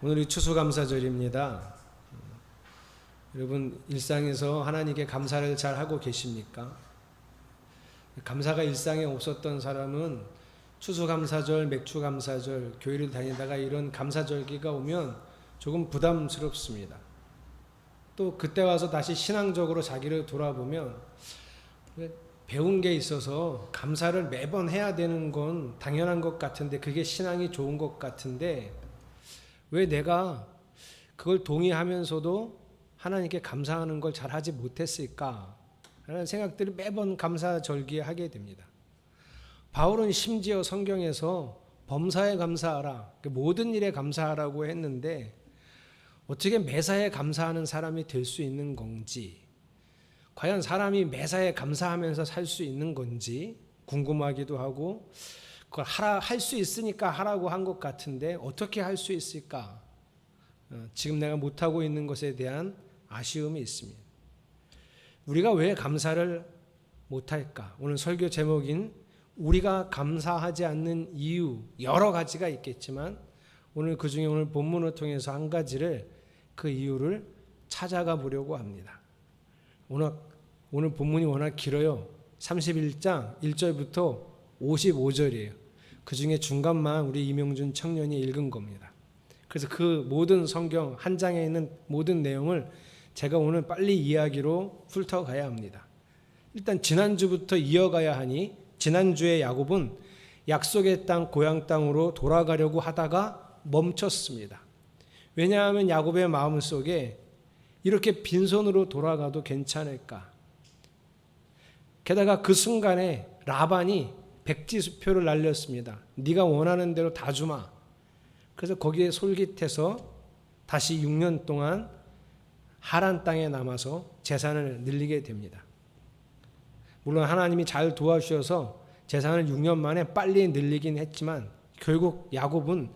오늘이 추수감사절입니다. 여러분 일상에서 하나님께 감사를 잘 하고 계십니까? 감사가 일상에 없었던 사람은 추수감사절, 맥주감사절, 교회를 다니다가 이런 감사절기가 오면 조금 부담스럽습니다. 또 그때 와서 다시 신앙적으로 자기를 돌아보면 배운 게 있어서 감사를 매번 해야 되는 건 당연한 것 같은데, 그게 신앙이 좋은 것 같은데 왜 내가 그걸 동의하면서도 하나님께 감사하는 걸 잘하지 못했을까 라는 생각들을 매번 감사절기에 하게 됩니다. 바울은 심지어 성경에서 범사에 감사하라, 모든 일에 감사하라고 했는데 어떻게 매사에 감사하는 사람이 될 수 있는 건지, 과연 사람이 매사에 감사하면서 살 수 있는 건지 궁금하기도 하고, 그걸 할 수 있으니까 하라고 한 것 같은데 어떻게 할 수 있을까? 지금 내가 못하고 있는 것에 대한 아쉬움이 있습니다. 우리가 왜 감사를 못할까? 오늘 설교 제목인 우리가 감사하지 않는 이유, 여러 가지가 있겠지만 오늘 그 중에 오늘 본문을 통해서 한 가지를, 그 이유를 찾아가 보려고 합니다. 오늘 본문이 워낙 길어요. 31장 1절부터 55절이에요. 그 중에 중간만 우리 이명준 청년이 읽은 겁니다. 그래서 그 모든 성경 한 장에 있는 모든 내용을 제가 오늘 빨리 이야기로 훑어가야 합니다. 일단 지난주부터 이어가야 하니, 지난주에 야곱은 약속의 땅 고향 땅으로 돌아가려고 하다가 멈췄습니다. 왜냐하면 야곱의 마음속에 이렇게 빈손으로 돌아가도 괜찮을까? 게다가 그 순간에 라반이 백지수표를 날렸습니다. 네가 원하는 대로 다 주마. 그래서 거기에 솔깃해서 다시 6년 동안 하란 땅에 남아서 재산을 늘리게 됩니다. 물론 하나님이 잘 도와주셔서 재산을 6년 만에 빨리 늘리긴 했지만 결국 야곱은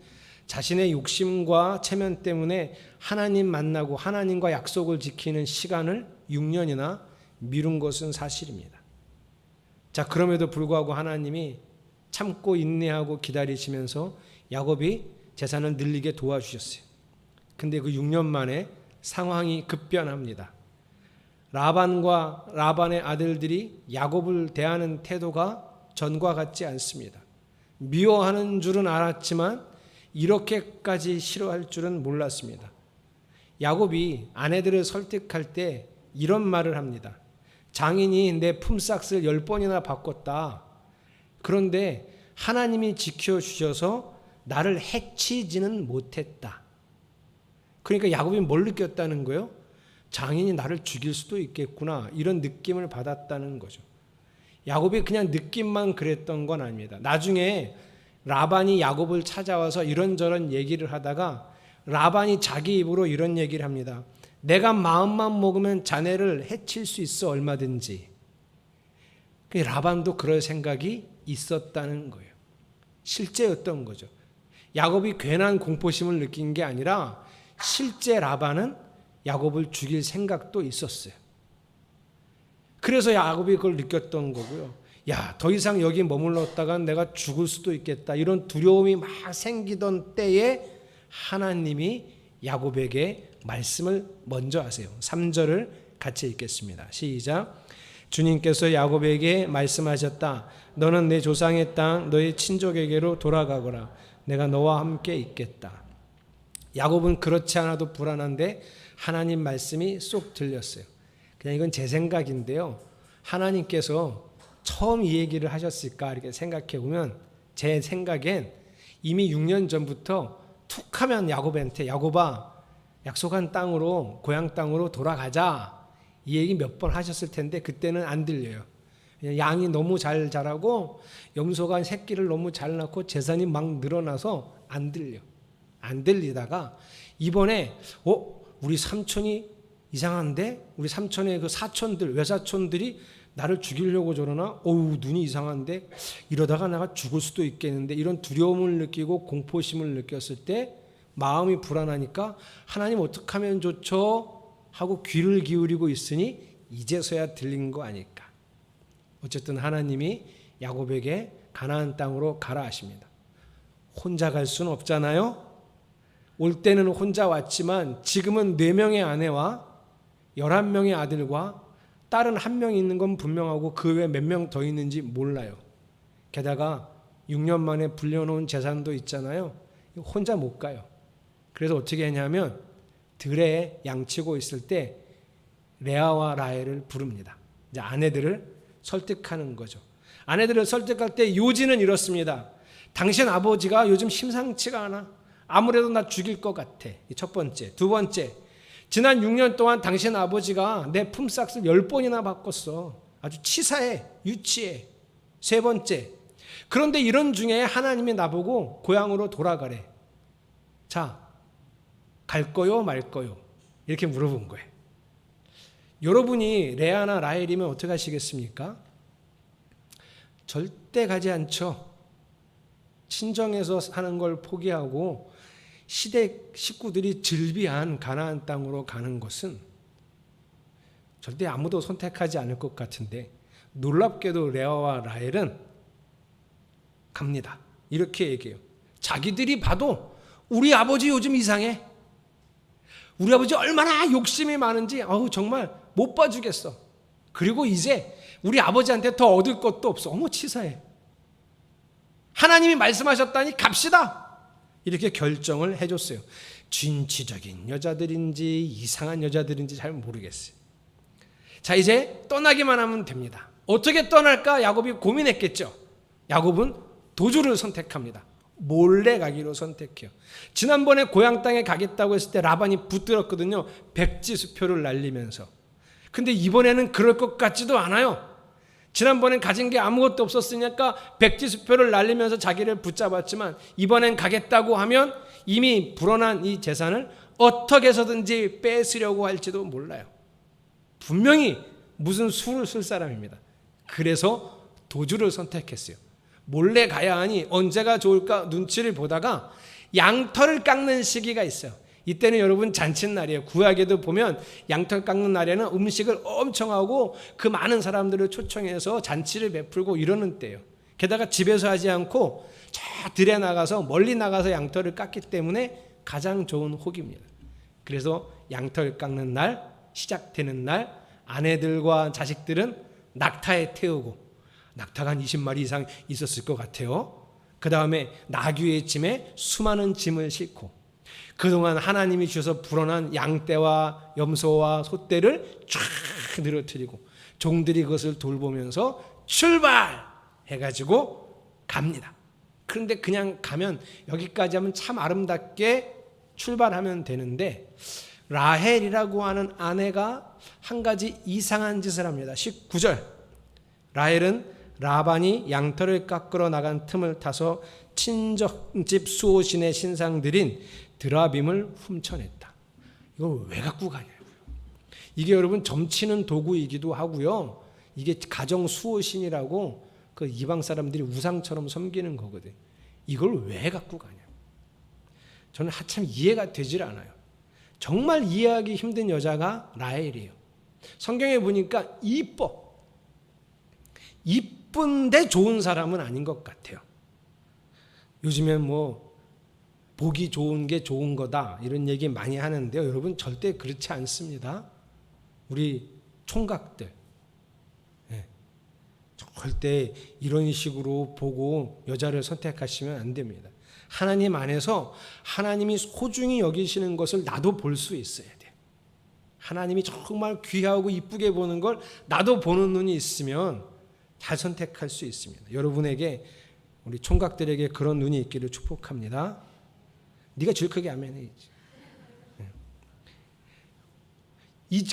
자신의 욕심과 체면 때문에 하나님 만나고 하나님과 약속을 지키는 시간을 6년이나 미룬 것은 사실입니다. 자, 그럼에도 불구하고 하나님이 참고 인내하고 기다리시면서 야곱이 재산을 늘리게 도와주셨어요. 근데 그 6년 만에 상황이 급변합니다. 라반의 아들들이 야곱을 대하는 태도가 전과 같지 않습니다. 미워하는 줄은 알았지만 이렇게까지 싫어할 줄은 몰랐습니다. 야곱이 아내들을 설득할 때 이런 말을 합니다. 장인이 내 품삯을 10번이나 바꿨다. 그런데 하나님이 지켜주셔서 나를 해치지는 못했다. 그러니까 야곱이 뭘 느꼈다는 거예요? 장인이 나를 죽일 수도 있겠구나, 이런 느낌을 받았다는 거죠. 야곱이 그냥 느낌만 그랬던 건 아닙니다. 나중에 라반이 야곱을 찾아와서 이런저런 얘기를 하다가 라반이 자기 입으로 이런 얘기를 합니다. 내가 마음만 먹으면 자네를 해칠 수 있어, 얼마든지. 라반도 그럴 생각이 있었다는 거예요. 실제였던 거죠. 야곱이 괜한 공포심을 느낀 게 아니라 실제 라반은 야곱을 죽일 생각도 있었어요. 그래서 야곱이 그걸 느꼈던 거고요. 야, 더 이상 여기 머물렀다간 내가 죽을 수도 있겠다, 이런 두려움이 막 생기던 때에 하나님이 야곱에게 말씀을 먼저 하세요. 3절을 같이 읽겠습니다. 시작. 주님께서 야곱에게 말씀하셨다. 너는 내 조상의 땅 너의 친족에게로 돌아가거라. 내가 너와 함께 있겠다. 야곱은 그렇지 않아도 불안한데 하나님 말씀이 쏙 들렸어요. 그냥 이건 제 생각인데요. 하나님께서 처음 이 얘기를 하셨을까 이렇게 생각해 보면 제 생각엔 이미 6년 전부터 툭 하면 야곱한테, 야곱아, 약속한 땅으로, 고향 땅으로 돌아가자, 이 얘기 몇 번 하셨을 텐데 그때는 안 들려요. 양이 너무 잘 자라고 염소가 새끼를 너무 잘 낳고 재산이 막 늘어나서 안 들려. 안 들리다가 이번에 우리 삼촌이 이상한데? 우리 삼촌의 그 사촌들, 외사촌들이 나를 죽이려고 저러나? 눈이 이상한데? 이러다가 내가 죽을 수도 있겠는데? 이런 두려움을 느끼고 공포심을 느꼈을 때 마음이 불안하니까 하나님 어떻게 하면 좋죠? 하고 귀를 기울이고 있으니 이제서야 들린 거 아닐까. 어쨌든 하나님이 야곱에게 가나안 땅으로 가라 하십니다. 혼자 갈 수는 없잖아요. 올 때는 혼자 왔지만 지금은 4명의 아내와 11명의 아들과 딸은 1명 있는 건 분명하고 그 외에 몇 명 더 있는지 몰라요. 게다가 6년 만에 불려놓은 재산도 있잖아요. 혼자 못 가요. 그래서 어떻게 했냐면 들에 양치고 있을 때 레아와 라헬을 부릅니다. 이제 아내들을 설득하는 거죠. 아내들을 설득할 때 요지는 이렇습니다. 당신 아버지가 요즘 심상치가 않아. 아무래도 나 죽일 것 같아. 첫 번째. 두 번째. 지난 6년 동안 당신 아버지가 내 품삯을 10번이나 바꿨어. 아주 치사해. 유치해. 세 번째. 그런데 이런 중에 하나님이 나보고 고향으로 돌아가래. 자, 갈 거요 말 거요? 이렇게 물어본 거예요. 여러분이 레아나 라헬이면 어떻게 하시겠습니까? 절대 가지 않죠. 친정에서 사는 걸 포기하고 시댁 식구들이 즐비한 가나안 땅으로 가는 것은 절대 아무도 선택하지 않을 것 같은데 놀랍게도 레아와 라헬은 갑니다. 이렇게 얘기해요. 자기들이 봐도 우리 아버지 요즘 이상해. 우리 아버지 얼마나 욕심이 많은지 정말 못 봐주겠어. 그리고 이제 우리 아버지한테 더 얻을 것도 없어. 어머 치사해. 하나님이 말씀하셨다니 갑시다. 이렇게 결정을 해줬어요. 진취적인 여자들인지 이상한 여자들인지 잘 모르겠어요. 자, 이제 떠나기만 하면 됩니다. 어떻게 떠날까 야곱이 고민했겠죠. 야곱은 도주를 선택합니다. 몰래 가기로 선택해요. 지난번에 고향 땅에 가겠다고 했을 때 라반이 붙들었거든요. 백지수표를 날리면서. 근데 이번에는 그럴 것 같지도 않아요. 지난번엔 가진 게 아무것도 없었으니까 백지수표를 날리면서 자기를 붙잡았지만 이번엔 가겠다고 하면 이미 불어난 이 재산을 어떻게 해서든지 뺏으려고 할지도 몰라요. 분명히 무슨 수를 쓸 사람입니다. 그래서 도주를 선택했어요. 몰래 가야 하니 언제가 좋을까 눈치를 보다가 양털을 깎는 시기가 있어요. 이때는 여러분 잔칫날이에요. 구약에도 보면 양털 깎는 날에는 음식을 엄청 하고 그 많은 사람들을 초청해서 잔치를 베풀고 이러는 때예요. 게다가 집에서 하지 않고 저 들에 나가서 멀리 나가서 양털을 깎기 때문에 가장 좋은 혹입니다. 그래서 양털 깎는 날, 시작되는 날 아내들과 자식들은 낙타에 태우고 낙타가 한 20마리 이상 있었을 것 같아요. 그 다음에 나귀의 짐에 수많은 짐을 싣고 그동안 하나님이 주셔서 불어난 양떼와 염소와 소떼를 쫙 늘어뜨리고 종들이 그것을 돌보면서 출발해가지고 갑니다. 그런데 그냥 가면 여기까지 하면 참 아름답게 출발하면 되는데 라헬이라고 하는 아내가 한 가지 이상한 짓을 합니다. 19절 라헬은 라반이 양털을 깎으러 나간 틈을 타서 친정집 수호신의 신상들인 드라빔을 훔쳐냈다. 이걸 왜 갖고 가냐고요. 이게 여러분 점치는 도구이기도 하고요. 이게 가정 수호신이라고 그 이방 사람들이 우상처럼 섬기는 거거든. 이걸 왜 갖고 가냐. 저는 한참 이해가 되질 않아요. 정말 이해하기 힘든 여자가 라헬이에요. 성경에 보니까 이쁜데 좋은 사람은 아닌 것 같아요. 요즘엔 보기 좋은 게 좋은 거다 이런 얘기 많이 하는데요. 여러분 절대 그렇지 않습니다. 우리 총각들 절대 이런 식으로 보고 여자를 선택하시면 안 됩니다. 하나님 안에서 하나님이 소중히 여기시는 것을 나도 볼 수 있어야 돼요. 하나님이 정말 귀하고 이쁘게 보는 걸 나도 보는 눈이 있으면 잘 선택할 수 있습니다. 여러분에게 우리 총각들에게 그런 눈이 있기를 축복합니다. 네가 제일 크게 아멘 해야지.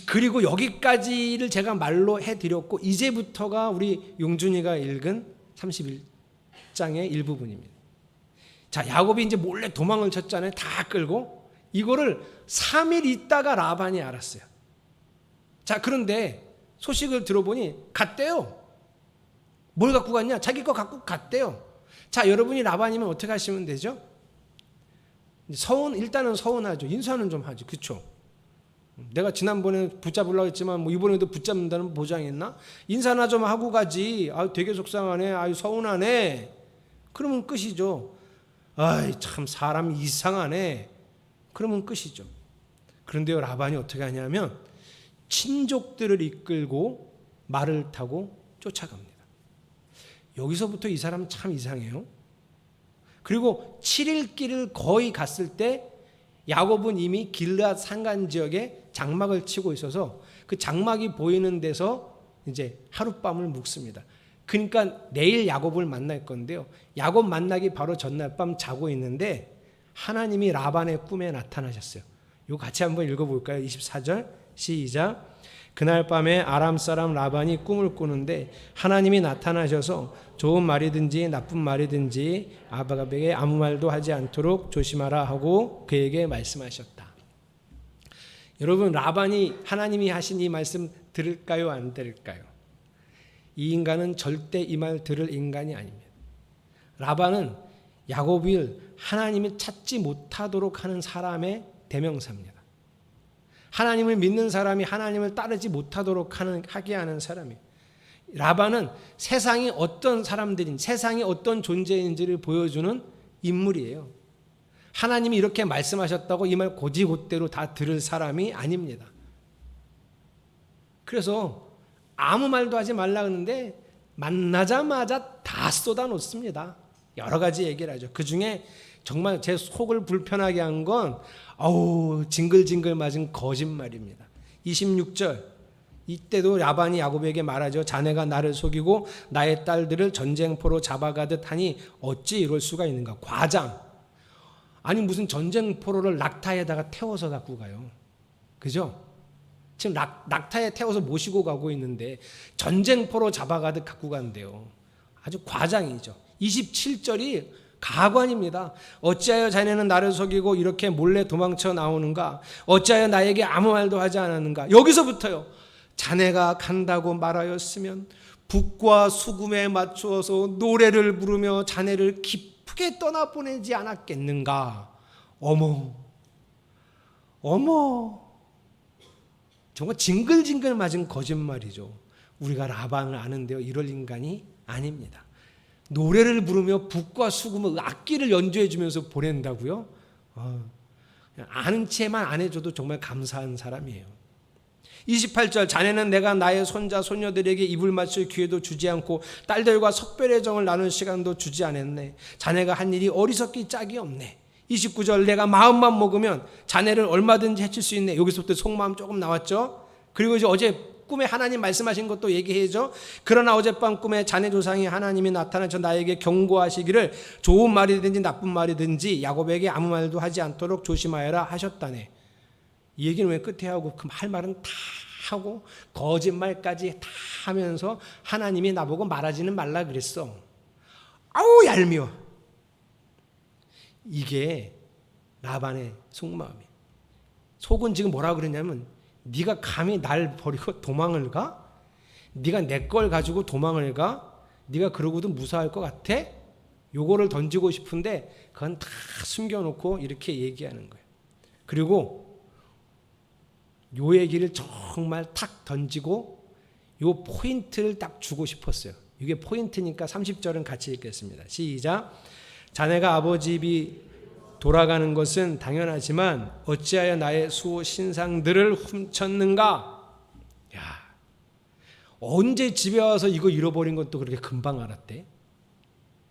그리고 여기까지를 제가 말로 해드렸고 이제부터가 우리 용준이가 읽은 31장의 일부분입니다. 자, 야곱이 이제 몰래 도망을 쳤잖아요. 다 끌고. 이거를 3일 있다가 라반이 알았어요. 자, 그런데 소식을 들어보니 갔대요. 뭘 갖고 갔냐? 자기 거 갖고 갔대요. 자, 여러분이 라반이면 어떻게 하시면 되죠? 일단은 서운하죠. 인사는 좀 하죠. 그렇죠? 내가 지난번에 붙잡으려고 했지만 이번에도 붙잡는다는 보장이 있나? 인사나 좀 하고 가지. 되게 속상하네. 서운하네. 그러면 끝이죠. 참 사람이 이상하네. 그러면 끝이죠. 그런데요, 라반이 어떻게 하냐면 친족들을 이끌고 말을 타고 쫓아갑니다. 여기서부터 이 사람 참 이상해요. 그리고 7일 길을 거의 갔을 때 야곱은 이미 길르앗 산간 지역에 장막을 치고 있어서 그 장막이 보이는 데서 이제 하룻밤을 묵습니다. 그러니까 내일 야곱을 만날 건데요. 야곱 만나기 바로 전날 밤 자고 있는데 하나님이 라반의 꿈에 나타나셨어요. 이거 같이 한번 읽어볼까요? 24절 시작. 그날 밤에 아람 사람 라반이 꿈을 꾸는데 하나님이 나타나셔서 좋은 말이든지 나쁜 말이든지 야곱에게 아무 말도 하지 않도록 조심하라 하고 그에게 말씀하셨다. 여러분, 라반이 하나님이 하신 이 말씀 들을까요, 안 들을까요? 이 인간은 절대 이 말 들을 인간이 아닙니다. 라반은 야곱을 하나님이 찾지 못하도록 하는 사람의 대명사입니다. 하나님을 믿는 사람이 하나님을 따르지 못하도록 하게 하는 사람이에요. 라반은 세상이 어떤 사람들인, 세상이 어떤 존재인지를 보여주는 인물이에요. 하나님이 이렇게 말씀하셨다고 이 말 곧이곧대로 다 들을 사람이 아닙니다. 그래서 아무 말도 하지 말라 그러는데 만나자마자 다 쏟아놓습니다. 여러 가지 얘기를 하죠. 그 중에 정말 제 속을 불편하게 한 건 징글징글 맞은 거짓말입니다. 26절 이때도 라반이 야곱에게 말하죠. 자네가 나를 속이고 나의 딸들을 전쟁포로 잡아가듯 하니 어찌 이럴 수가 있는가. 과장. 아니 무슨 전쟁포로를 낙타에다가 태워서 갖고 가요. 그죠? 지금 낙타에 태워서 모시고 가고 있는데 전쟁포로 잡아가듯 갖고 간대요. 아주 과장이죠. 27절이 가관입니다. 어찌하여 자네는 나를 속이고 이렇게 몰래 도망쳐 나오는가? 어찌하여 나에게 아무 말도 하지 않았는가? 여기서부터요. 자네가 간다고 말하였으면 북과 수금에 맞추어서 노래를 부르며 자네를 기쁘게 떠나보내지 않았겠는가? 어머 정말 징글징글 맞은 거짓말이죠. 우리가 라반을 아는데요, 이럴 인간이 아닙니다. 노래를 부르며 북과 수금을 악기를 연주해 주면서 보낸다고요? 아는 채만 안 해줘도 정말 감사한 사람이에요. 28절 자네는 내가 나의 손자 손녀들에게 입을 맞출 기회도 주지 않고 딸들과 석별의 정을 나눌 시간도 주지 않았네. 자네가 한 일이 어리석기 짝이 없네. 29절 내가 마음만 먹으면 자네를 얼마든지 해칠 수 있네. 여기서부터 속마음 조금 나왔죠. 그리고 이제 어제 꿈에 하나님 말씀하신 것도 얘기해줘. 그러나 어젯밤 꿈에 자네 조상이 하나님이 나타나서 나에게 경고하시기를 좋은 말이든지 나쁜 말이든지 야곱에게 아무 말도 하지 않도록 조심하여라 하셨다네. 이 얘기는 왜 끝에 하고 그 할 말은 다 하고 거짓말까지 다 하면서 하나님이 나보고 말하지는 말라 그랬어. 아우 얄미워. 이게 라반의 속마음이에요. 속은 지금 뭐라 그랬냐면 네가 감히 날 버리고 도망을 가? 네가 내 걸 가지고 도망을 가? 네가 그러고도 무사할 것 같아? 요거를 던지고 싶은데 그건 다 숨겨놓고 이렇게 얘기하는 거예요. 그리고 요 얘기를 정말 탁 던지고 요 포인트를 딱 주고 싶었어요. 이게 포인트니까 30절은 같이 읽겠습니다. 시작. 자네가 아버지 집이 돌아가는 것은 당연하지만 어찌하여 나의 수호 신상들을 훔쳤는가? 야, 언제 집에 와서 이거 잃어버린 것도 그렇게 금방 알았대?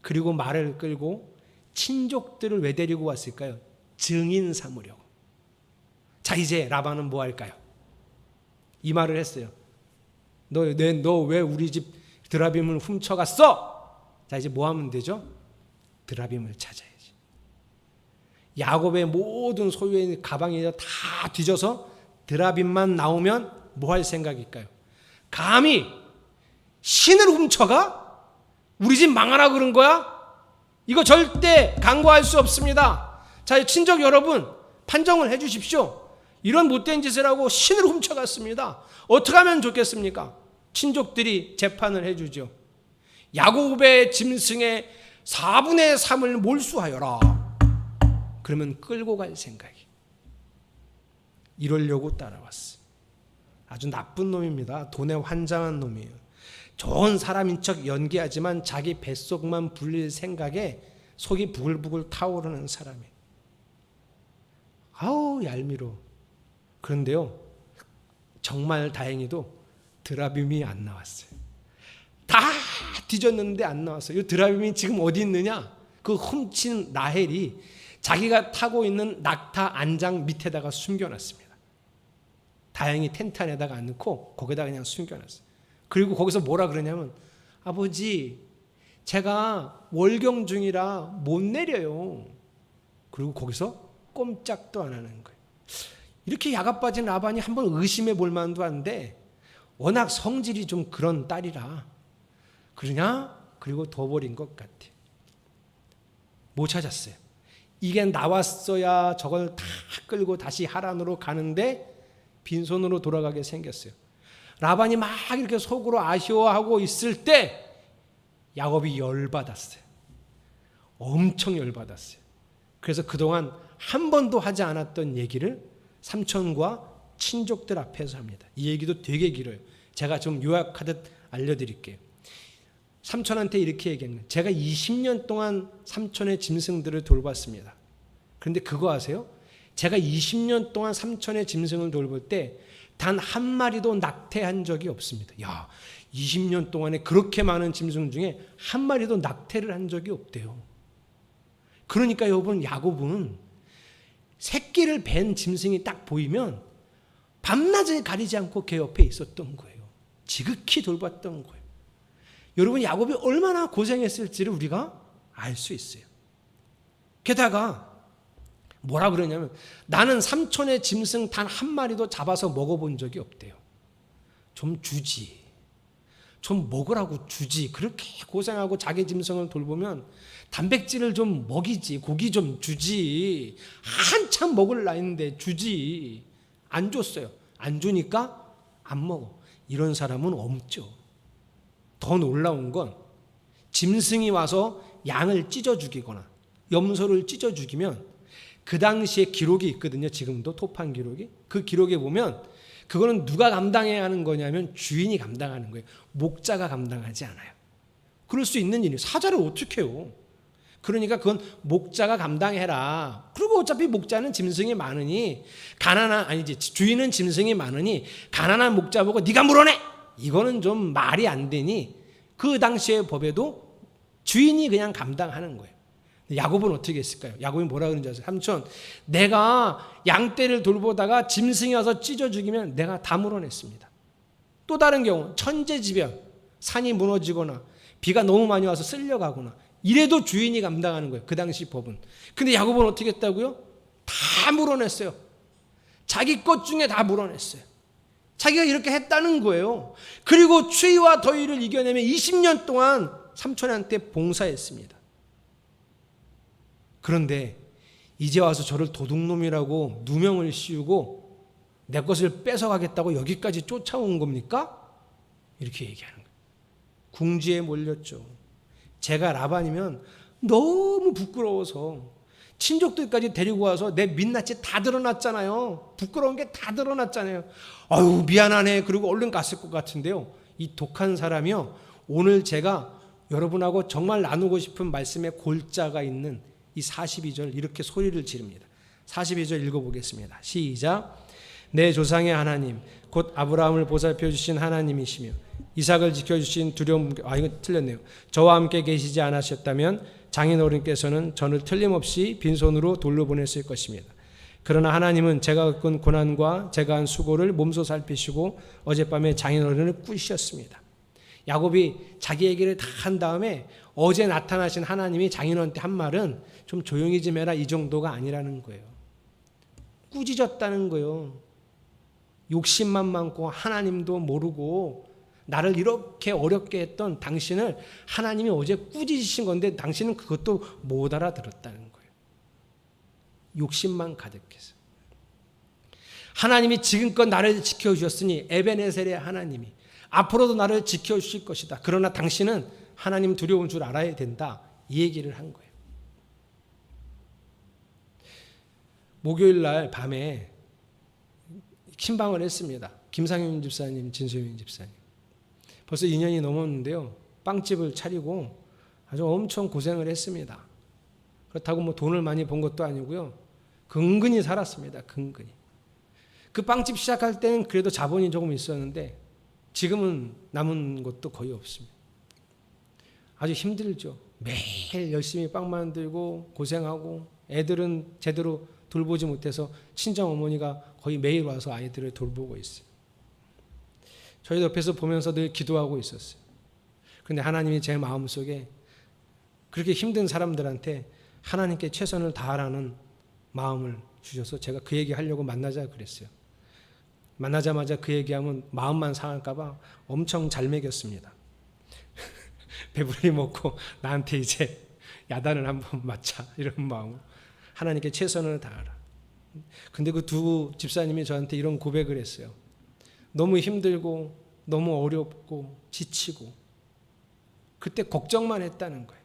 그리고 말을 끌고 친족들을 왜 데리고 왔을까요? 증인 삼으려고. 자, 이제 라반은 뭐 할까요? 이 말을 했어요. 너 왜 우리 집 드라빔을 훔쳐갔어? 자, 이제 뭐 하면 되죠? 드라빔을 찾아야지. 야곱의 모든 소유의 가방에 다 뒤져서 드라빔만 나오면 뭐 할 생각일까요? 감히 신을 훔쳐가? 우리 집 망하라 그런 거야? 이거 절대 간과할 수 없습니다. 자, 친족 여러분, 판정을 해 주십시오. 이런 못된 짓을 하고 신을 훔쳐갔습니다. 어떻게 하면 좋겠습니까? 친족들이 재판을 해 주죠. 야곱의 짐승의 4분의 3을 몰수하여라. 그러면 끌고 갈 생각이. 이러려고 따라왔어. 아주 나쁜 놈입니다. 돈에 환장한 놈이에요. 좋은 사람인 척 연기하지만 자기 뱃속만 불릴 생각에 속이 부글부글 타오르는 사람이에요. 아우 얄미워. 그런데요, 정말 다행히도 드라빔이 안 나왔어요. 다 뒤졌는데 안 나왔어요. 이 드라빔이 지금 어디 있느냐? 그 훔친 라헬이 자기가 타고 있는 낙타 안장 밑에다가 숨겨놨습니다. 다행히 텐트 안에다가 안 넣고 거기다가 그냥 숨겨놨어요. 그리고 거기서 뭐라 그러냐면, 아버지, 제가 월경 중이라 못 내려요. 그리고 거기서 꼼짝도 안 하는 거예요. 이렇게 야가 빠진 라반이 한번 의심해 볼 만도 한데, 워낙 성질이 좀 그런 딸이라 그러냐? 그리고 둬버린 것 같아요. 못 찾았어요. 이게 나왔어야 저걸 다 끌고 다시 하란으로 가는데 빈손으로 돌아가게 생겼어요. 라반이 막 이렇게 속으로 아쉬워하고 있을 때 야곱이 열받았어요. 엄청 열받았어요. 그래서 그동안 한 번도 하지 않았던 얘기를 삼촌과 친족들 앞에서 합니다. 이 얘기도 되게 길어요. 제가 좀 요약하듯 알려드릴게요. 삼촌한테 이렇게 얘기하는 거예요. 제가 20년 동안 삼촌의 짐승들을 돌봤습니다. 그런데 그거 아세요? 제가 20년 동안 삼촌의 짐승을 돌볼 때 단 한 마리도 낙태한 적이 없습니다. 야, 20년 동안에 그렇게 많은 짐승 중에 한 마리도 낙태를 한 적이 없대요. 그러니까 여러분, 야곱은 새끼를 벤 짐승이 딱 보이면 밤낮을 가리지 않고 걔 옆에 있었던 거예요. 지극히 돌봤던 거예요. 여러분, 야곱이 얼마나 고생했을지를 우리가 알 수 있어요. 게다가 뭐라 그러냐면, 나는 삼촌의 짐승 단 한 마리도 잡아서 먹어본 적이 없대요. 좀 주지. 좀 먹으라고 주지. 그렇게 고생하고 자기 짐승을 돌보면 단백질을 좀 먹이지. 고기 좀 주지. 한참 먹을 나이인데 주지. 안 줬어요. 안 주니까 안 먹어. 이런 사람은 없죠. 더 놀라운 건, 짐승이 와서 양을 찢어 죽이거나 염소를 찢어 죽이면 그 당시에 기록이 있거든요. 지금도 토판 기록이. 그 기록에 보면 그거는 누가 감당해야 하는 거냐면 주인이 감당하는 거예요. 목자가 감당하지 않아요. 그럴 수 있는 일이에요. 사자를 어떻게 해요? 그러니까 그건 목자가 감당해라. 그리고 어차피 목자는 짐승이 많으니 주인은 짐승이 많으니 가난한 목자 보고 네가 물어내. 이거는 좀 말이 안 되니 그 당시의 법에도 주인이 그냥 감당하는 거예요. 야곱은 어떻게 했을까요? 야곱이 뭐라 그러는지 아세요? 삼촌, 내가 양떼를 돌보다가 짐승이 와서 찢어 죽이면 내가 다 물어냈습니다. 또 다른 경우, 천재지변, 산이 무너지거나 비가 너무 많이 와서 쓸려가거나 이래도 주인이 감당하는 거예요. 그 당시 법은. 근데 야곱은 어떻게 했다고요? 다 물어냈어요. 자기 것 중에 다 물어냈어요. 자기가 이렇게 했다는 거예요. 그리고 추위와 더위를 이겨내며 20년 동안 삼촌한테 봉사했습니다. 그런데 이제 와서 저를 도둑놈이라고 누명을 씌우고 내 것을 뺏어가겠다고 여기까지 쫓아온 겁니까? 이렇게 얘기하는 거예요. 궁지에 몰렸죠. 제가 라반이면 너무 부끄러워서 친족들까지 데리고 와서 내 민낯이 다 드러났잖아요. 부끄러운 게 다 드러났잖아요. 아유, 미안하네. 그리고 얼른 갔을 것 같은데요. 이 독한 사람이요, 오늘 제가 여러분하고 정말 나누고 싶은 말씀의 골자가 있는 이 42절 이렇게 소리를 지릅니다. 42절 읽어보겠습니다. 시작. 내 조상의 하나님 곧 아브라함을 보살펴 주신 하나님이시며 이삭을 지켜주신 두려움, 이거 틀렸네요. 저와 함께 계시지 않으셨다면 장인어른께서는 저를 틀림없이 빈손으로 돌려보냈을 것입니다. 그러나 하나님은 제가 겪은 고난과 제가 한 수고를 몸소 살피시고 어젯밤에 장인어른을 꾸시셨습니다. 야곱이 자기 얘기를 다 한 다음에 어제 나타나신 하나님이 장인어른한테 한 말은 좀 조용히 좀 해라, 이 정도가 아니라는 거예요. 꾸짖었다는 거예요. 욕심만 많고 하나님도 모르고 나를 이렇게 어렵게 했던 당신을 하나님이 어제 꾸짖으신 건데 당신은 그것도 못 알아들었다는 거예요. 욕심만 가득해서. 하나님이 지금껏 나를 지켜주셨으니 에베네셀의 하나님이 앞으로도 나를 지켜주실 것이다. 그러나 당신은 하나님 두려운 줄 알아야 된다. 이 얘기를 한 거예요. 목요일 날 밤에 신방을 했습니다. 김상윤 집사님, 진소윤 집사님. 벌써 2년이 넘었는데요. 빵집을 차리고 아주 엄청 고생을 했습니다. 그렇다고 뭐 돈을 많이 번 것도 아니고요. 근근히 살았습니다. 근근히. 그 빵집 시작할 때는 그래도 자본이 조금 있었는데 지금은 남은 것도 거의 없습니다. 아주 힘들죠. 매일 열심히 빵 만들고 고생하고 애들은 제대로 돌보지 못해서 친정 어머니가 거의 매일 와서 아이들을 돌보고 있어요. 저희 옆에서 보면서 늘 기도하고 있었어요. 그런데 하나님이 제 마음속에 그렇게 힘든 사람들한테 하나님께 최선을 다하라는 마음을 주셔서 제가 그 얘기 하려고 만나자 그랬어요. 만나자마자 그 얘기하면 마음만 상할까 봐 엄청 잘 먹였습니다. 배부르게 먹고 나한테 이제 야단을 한번 맞자 이런 마음으로 하나님께 최선을 다하라. 근데 그 두 집사님이 저한테 이런 고백을 했어요. 너무 힘들고 너무 어렵고 지치고 그때 걱정만 했다는 거예요.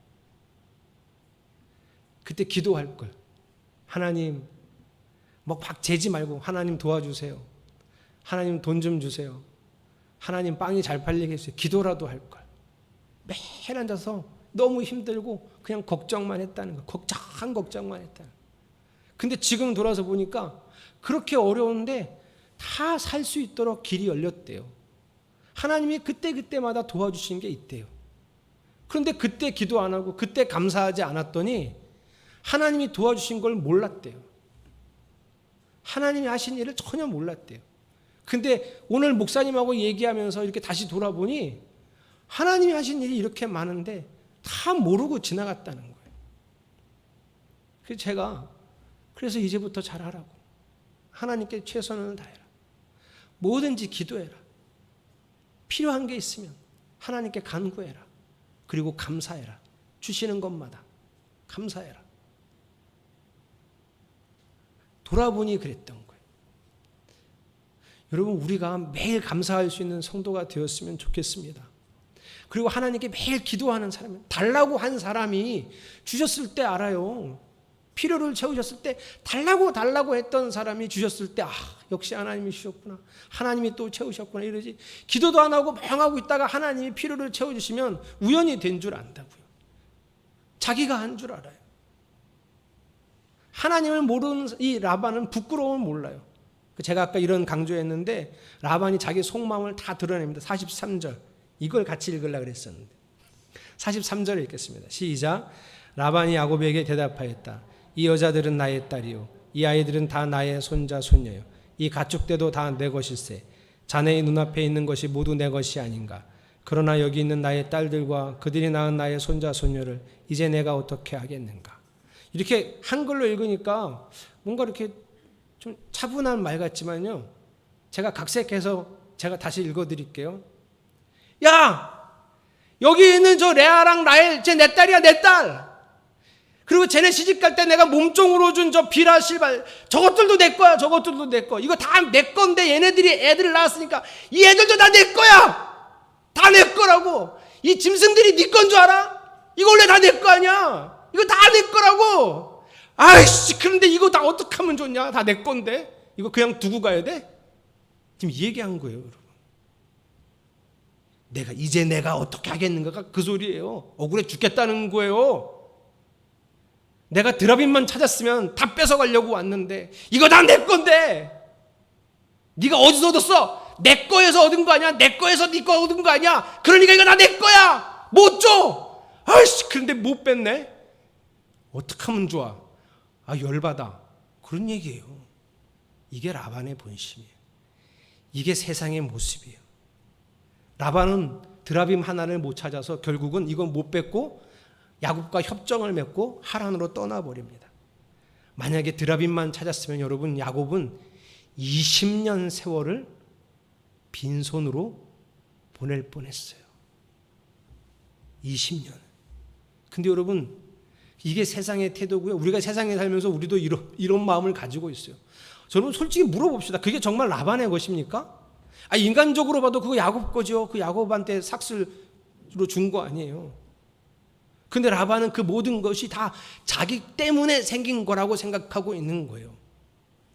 그때 기도할 걸. 하나님 막 재지 말고 하나님 도와주세요. 하나님 돈 좀 주세요. 하나님 빵이 잘 팔리게 해주세요. 기도라도 할 걸. 매일 앉아서 너무 힘들고 그냥 걱정만 했다는 거. 걱정만 했다는 거. 근데 지금 돌아서 보니까 그렇게 어려운데 다 살 수 있도록 길이 열렸대요. 하나님이 그때마다 도와주신 게 있대요. 그런데 그때 기도 안 하고 그때 감사하지 않았더니 하나님이 도와주신 걸 몰랐대요. 하나님이 하신 일을 전혀 몰랐대요. 근데 오늘 목사님하고 얘기하면서 이렇게 다시 돌아보니 하나님이 하신 일이 이렇게 많은데 다 모르고 지나갔다는 거예요. 그래서 이제부터 잘하라고. 하나님께 최선을 다해라. 뭐든지 기도해라. 필요한 게 있으면 하나님께 간구해라. 그리고 감사해라. 주시는 것마다 감사해라. 돌아보니 그랬던 거예요. 여러분, 우리가 매일 감사할 수 있는 성도가 되었으면 좋겠습니다. 그리고 하나님께 매일 기도하는 사람이, 달라고 한 사람이 주셨을 때 알아요. 필요를 채우셨을 때 달라고 했던 사람이 주셨을 때 역시 하나님이 주셨구나. 하나님이 또 채우셨구나 이러지. 기도도 안 하고 멍하고 있다가 하나님이 필요를 채워주시면 우연히 된 줄 안다고요. 자기가 한 줄 알아요. 하나님을 모르는 이 라반은 부끄러움을 몰라요. 제가 아까 이런 강조했는데 라반이 자기 속마음을 다 드러냅니다. 43절 이걸 같이 읽으려고 그랬었는데 43절을 읽겠습니다. 시작. 라반이 야곱에게 대답하였다. 이 여자들은 나의 딸이요 이 아이들은 다 나의 손자 손녀요 이 가축대도 다 내 것일세. 자네의 눈앞에 있는 것이 모두 내 것이 아닌가. 그러나 여기 있는 나의 딸들과 그들이 낳은 나의 손자 손녀를 이제 내가 어떻게 하겠는가. 이렇게 한글로 읽으니까 뭔가 이렇게 좀 차분한 말 같지만요, 제가 각색해서 제가 다시 읽어드릴게요. 야! 여기 있는 저 레아랑 라헬, 쟤 내 딸이야, 내 딸! 그리고 쟤네 시집갈 때 내가 몸종으로 준 저 비라 실발, 저것들도 내 거야, 저것들도 내 거. 이거 다 내 건데 얘네들이 애들을 낳았으니까 이 애들도 다 내 거야! 다 내 거라고! 이 짐승들이 네 건 줄 알아? 이거 원래 다 내 거 아니야? 이거 다 내 거라고! 아이씨, 그런데 이거 다 어떻게 하면 좋냐? 다 내 건데? 이거 그냥 두고 가야 돼? 지금 이 얘기한 거예요, 여러분. 이제 내가 어떻게 하겠는가가 그 소리예요. 억울해 죽겠다는 거예요. 내가 드라빈만 찾았으면 다 뺏어가려고 왔는데 이거 다 내 건데 네가 어디서 얻었어? 내 거에서 얻은 거 아니야? 내 거에서 네 거 얻은 거 아니야? 그러니까 이거 다 내 거야. 못 줘. 아이씨, 그런데 못 뺐네. 어떡하면 좋아? 열받아. 그런 얘기예요. 이게 라반의 본심이에요. 이게 세상의 모습이에요. 라반은 드라빔 하나를 못 찾아서 결국은 이건 못 뺏고 야곱과 협정을 맺고 하란으로 떠나버립니다. 만약에 드라빔만 찾았으면 여러분, 야곱은 20년 세월을 빈손으로 보낼 뻔했어요. 20년. 근데 여러분, 이게 세상의 태도고요. 우리가 세상에 살면서 우리도 이런 마음을 가지고 있어요. 여러분, 솔직히 물어봅시다. 그게 정말 라반의 것입니까? 인간적으로 봐도 그거 야곱 거죠. 그 야곱한테 삭슬로 준 거 아니에요. 근데 라반은 그 모든 것이 다 자기 때문에 생긴 거라고 생각하고 있는 거예요.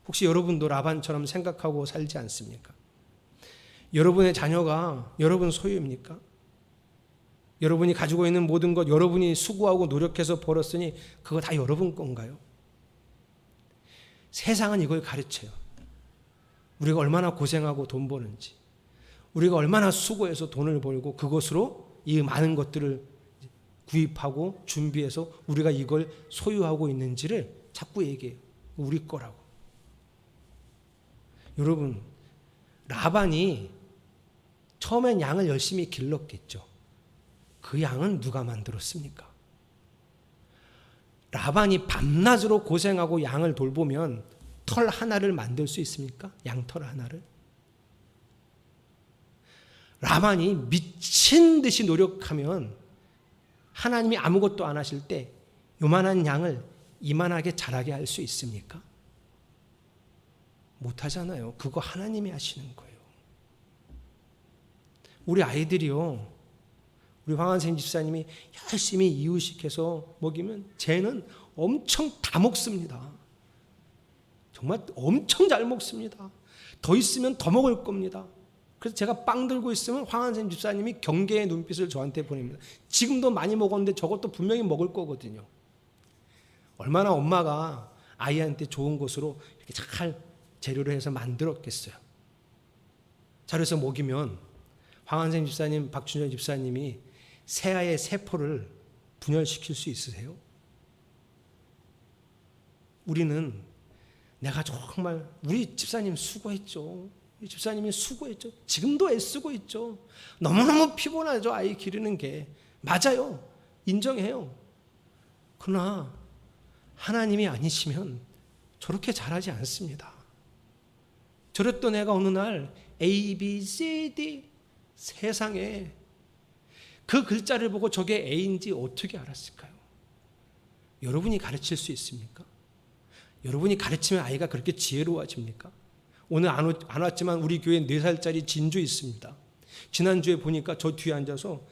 혹시 여러분도 라반처럼 생각하고 살지 않습니까? 여러분의 자녀가 여러분 소유입니까? 여러분이 가지고 있는 모든 것, 여러분이 수고하고 노력해서 벌었으니 그거 다 여러분 건가요? 세상은 이걸 가르쳐요. 우리가 얼마나 고생하고 돈 버는지, 우리가 얼마나 수고해서 돈을 벌고 그것으로 이 많은 것들을 구입하고 준비해서 우리가 이걸 소유하고 있는지를 자꾸 얘기해요. 우리 거라고. 여러분, 라반이 처음엔 양을 열심히 길렀겠죠. 그 양은 누가 만들었습니까? 라반이 밤낮으로 고생하고 양을 돌보면 털 하나를 만들 수 있습니까? 양털 하나를? 라반이 미친 듯이 노력하면 하나님이 아무것도 안 하실 때 요만한 양을 이만하게 자라게 할 수 있습니까? 못하잖아요. 그거 하나님이 하시는 거예요. 우리 아이들이요, 우리 황한생 집사님이 열심히 이유식해서 먹이면 쟤는 엄청 다 먹습니다. 정말 엄청 잘 먹습니다. 더 있으면 더 먹을 겁니다. 그래서 제가 빵 들고 있으면 황한생 집사님이 경계의 눈빛을 저한테 보냅니다. 지금도 많이 먹었는데 저것도 분명히 먹을 거거든요. 얼마나 엄마가 아이한테 좋은 것으로 이렇게 잘 재료를 해서 만들었겠어요. 자, 그래서 먹이면 황한생 집사님, 박준현 집사님이 새아의 세포를 분열시킬 수 있으세요? 우리는 내가 정말 우리 집사님 수고했죠. 우리 집사님이 수고했죠. 지금도 애쓰고 있죠. 너무너무 피곤하죠. 아이 기르는 게. 맞아요. 인정해요. 그러나 하나님이 아니시면 저렇게 잘하지 않습니다. 저랬던 애가 어느 날 A, B, C, D 세상에 그 글자를 보고 저게 A인지 어떻게 알았을까요? 여러분이 가르칠 수 있습니까? 여러분이 가르치면 아이가 그렇게 지혜로워집니까? 오늘 안 왔지만 우리 교회에 4살짜리 진주 있습니다. 지난주에 보니까 저 뒤에 앉아서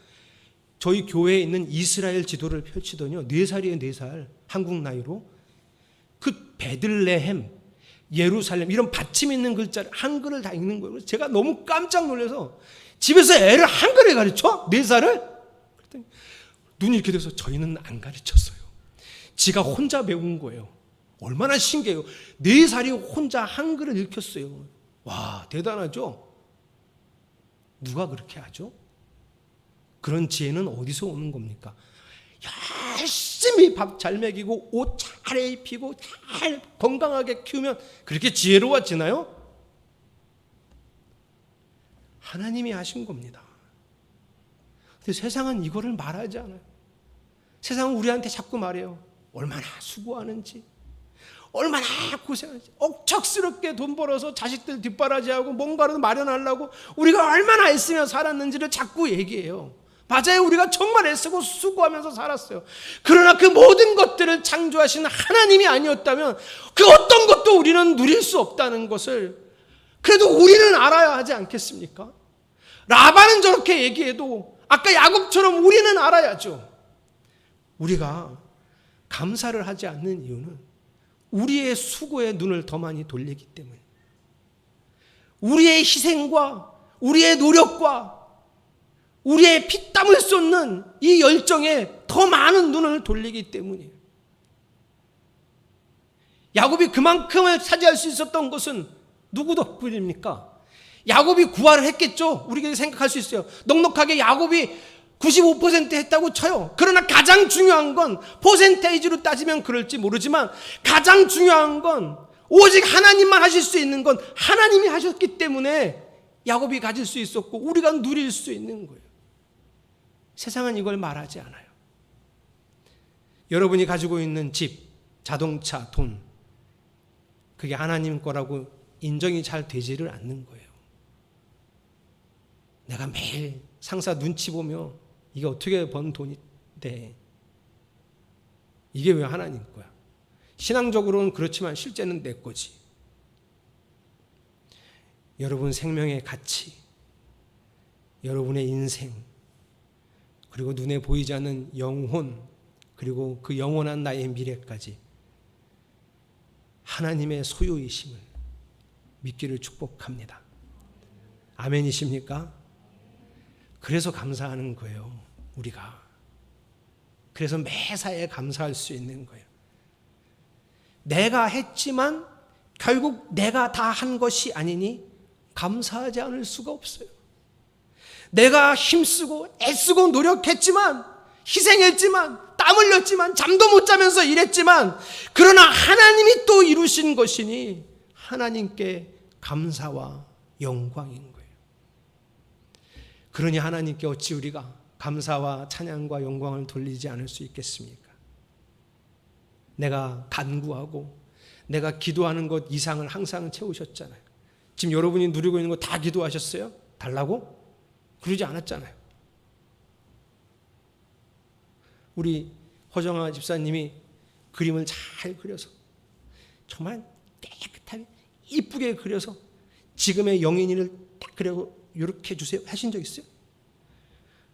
저희 교회에 있는 이스라엘 지도를 펼치더니요, 4살이에요. 4살. 한국 나이로. 그 베들레헴, 예루살렘 이런 받침 있는 글자를 한글을 다 읽는 거예요. 제가 너무 깜짝 놀라서 집에서 애를 한글에 가르쳐? 4살을? 그랬더니 눈이 이렇게 돼서 저희는 안 가르쳤어요. 지가 혼자 배운 거예요. 얼마나 신기해요. 4살이 혼자 한글을 읽혔어요. 와, 대단하죠? 누가 그렇게 하죠? 그런 지혜는 어디서 오는 겁니까? 열심히 밥 잘 먹이고 옷 잘 입히고 잘 건강하게 키우면 그렇게 지혜로워지나요? 하나님이 하신 겁니다. 근데 세상은 이거를 말하지 않아요. 세상은 우리한테 자꾸 말해요. 얼마나 수고하는지, 얼마나 고생하는지, 억척스럽게 돈 벌어서 자식들 뒷바라지하고 뭔가를 마련하려고 우리가 얼마나 애쓰며 살았는지를 자꾸 얘기해요. 맞아요. 우리가 정말 애쓰고 수고하면서 살았어요. 그러나 그 모든 것들을 창조하신 하나님이 아니었다면 그 어떤 것도 우리는 누릴 수 없다는 것을 그래도 우리는 알아야 하지 않겠습니까? 라반은 저렇게 얘기해도 아까 야곱처럼 우리는 알아야죠. 우리가 감사를 하지 않는 이유는 우리의 수고에 눈을 더 많이 돌리기 때문에, 우리의 희생과 우리의 노력과 우리의 피땀을 쏟는 이 열정에 더 많은 눈을 돌리기 때문이에요. 야곱이 그만큼을 차지할 수 있었던 것은 누구 덕분입니까? 야곱이 구하를 했겠죠. 우리가 생각할 수 있어요. 넉넉하게 야곱이 95% 했다고 쳐요. 그러나 가장 중요한 건, 퍼센테이지로 따지면 그럴지 모르지만 가장 중요한 건 오직 하나님만 하실 수 있는 건 하나님이 하셨기 때문에 야곱이 가질 수 있었고 우리가 누릴 수 있는 거예요. 세상은 이걸 말하지 않아요. 여러분이 가지고 있는 집, 자동차, 돈, 그게 하나님 거라고 인정이 잘 되지를 않는 거예요. 내가 매일 상사 눈치 보며 이게 어떻게 번 돈인데 이게 왜 하나님 거야? 신앙적으로는 그렇지만 실제는 내 거지. 여러분 생명의 가치, 여러분의 인생, 그리고 눈에 보이지 않는 영혼, 그리고 그 영원한 나의 미래까지 하나님의 소유이심을 믿기를 축복합니다. 아멘이십니까? 그래서 감사하는 거예요, 우리가. 그래서 매사에 감사할 수 있는 거예요. 내가 했지만 결국 내가 다 한 것이 아니니 감사하지 않을 수가 없어요. 내가 힘쓰고 애쓰고 노력했지만, 희생했지만, 땀 흘렸지만, 잠도 못 자면서 일했지만, 그러나 하나님이 또 이루신 것이니 하나님께 감사와 영광인 거예요. 그러니 하나님께 어찌 우리가 감사와 찬양과 영광을 돌리지 않을 수 있겠습니까? 내가 간구하고 내가 기도하는 것 이상을 항상 채우셨잖아요. 지금 여러분이 누리고 있는 거 다 기도하셨어요? 달라고? 그러지 않았잖아요. 우리 허정아 집사님이 그림을 잘 그려서 정말 깨끗하게 이쁘게 그려서 지금의 영인이를 딱 그리고 이렇게 해주세요 하신 적 있어요?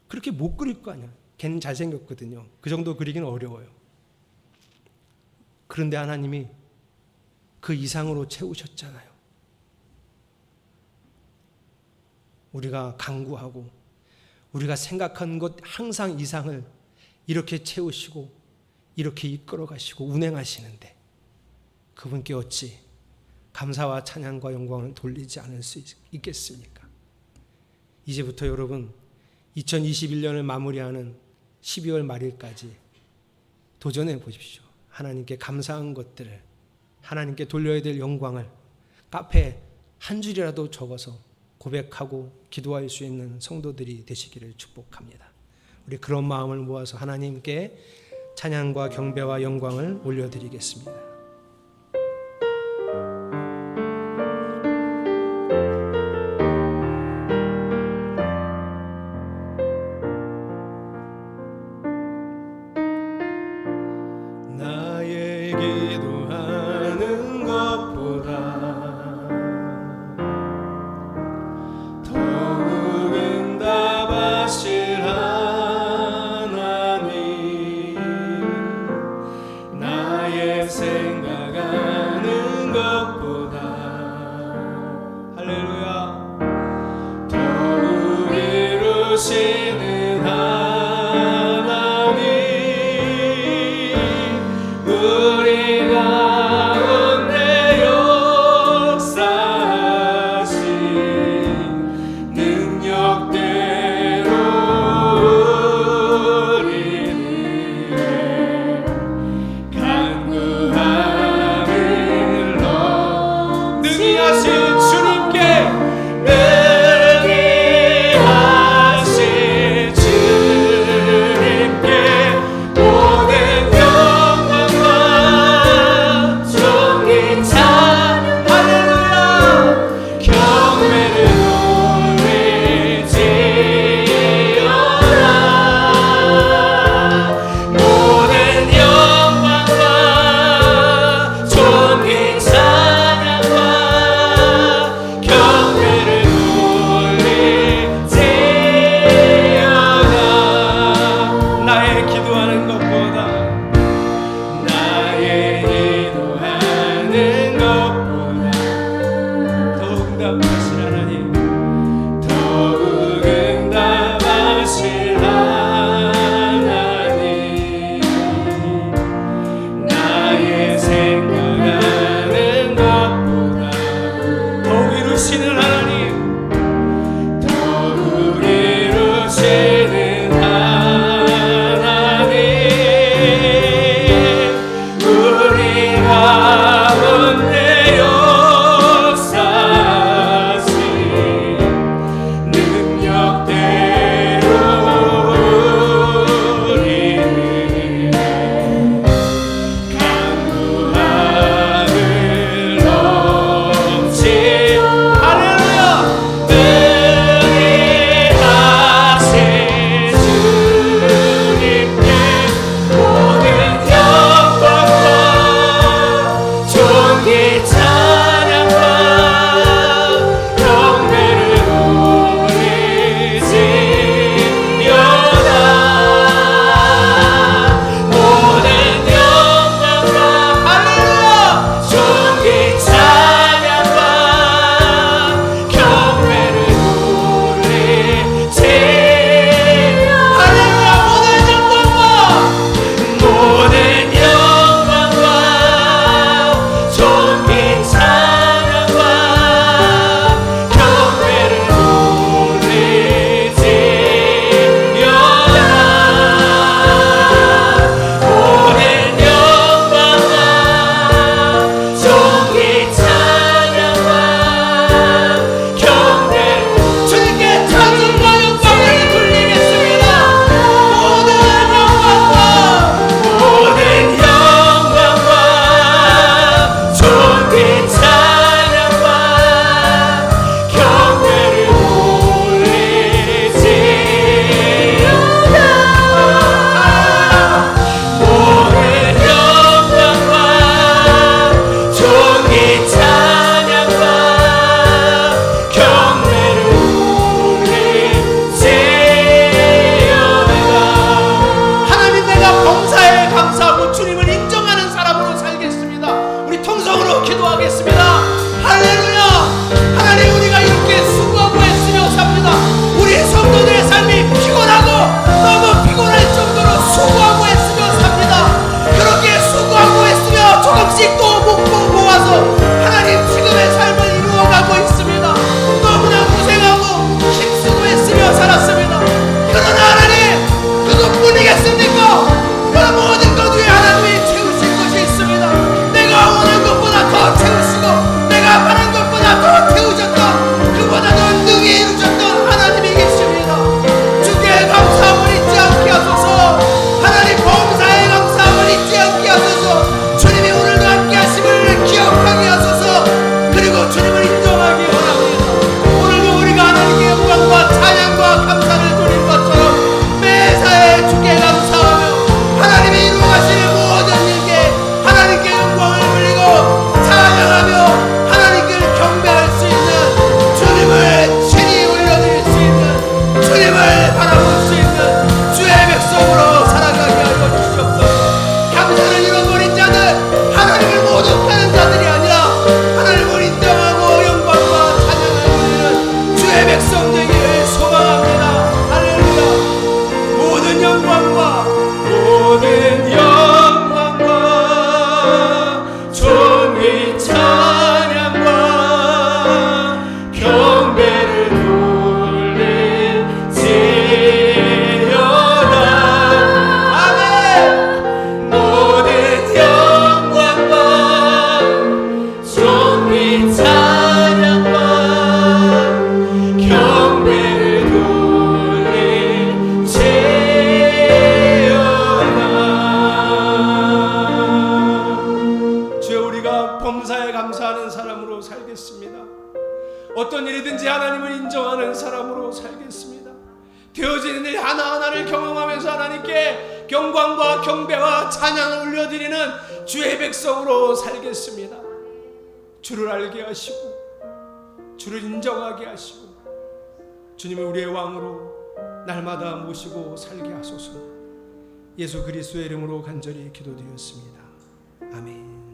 그렇게 못 그릴 거 아니야. 걔는 잘생겼거든요. 그 정도 그리기는 어려워요. 그런데 하나님이 그 이상으로 채우셨잖아요. 우리가 간구하고 우리가 생각한 것 항상 이상을 이렇게 채우시고 이렇게 이끌어 가시고 운행하시는데 그분께 어찌 감사와 찬양과 영광을 돌리지 않을 수 있겠습니까? 이제부터 여러분 2021년을 마무리하는 12월 말일까지 도전해 보십시오. 하나님께 감사한 것들을, 하나님께 돌려야 될 영광을 카페에 한 줄이라도 적어서 고백하고 기도할 수 있는 성도들이 되시기를 축복합니다. 우리 그런 마음을 모아서 하나님께 찬양과 경배와 영광을 올려드리겠습니다. 나의 기도하는 것보다 더욱 응답하실 하나님, 나의 생각하는 것보다 할렐루야 더욱 이루시는 하나님, 우리 가운데 역사하신 능력대로 우리는 간구함을 능히 하신 주님께 능히 하신 주님께 모든 영광과 존귀 찬양 할렐루야 경배를 올리지어다 모든 영광과 존귀 찬양과 경배를 올리지어다 나의 기도하는 것보다 나의 기도하는 것보다 더욱 응답하실 하나님, 더욱 응답하실 하나님, 나의 생각하는 것보다 더욱 이루시는 하나님, 더욱 이루시는 하나님, 우리 가운데 역사하신 능력대로 우리는 간구함을 넘치 할렐루야 어떤 일이든지 하나님을 인정하는 사람으로 살겠습니다. 되어지는 일 하나하나를 경험하면서 하나님께 경광과 경배와 찬양을 올려드리는 주의 백성으로 살겠습니다. 주를 알게 하시고 주를 인정하게 하시고 주님을 우리의 왕으로 날마다 모시고 살게 하소서. 예수 그리스도의 이름으로 간절히 기도드렸습니다. 아멘.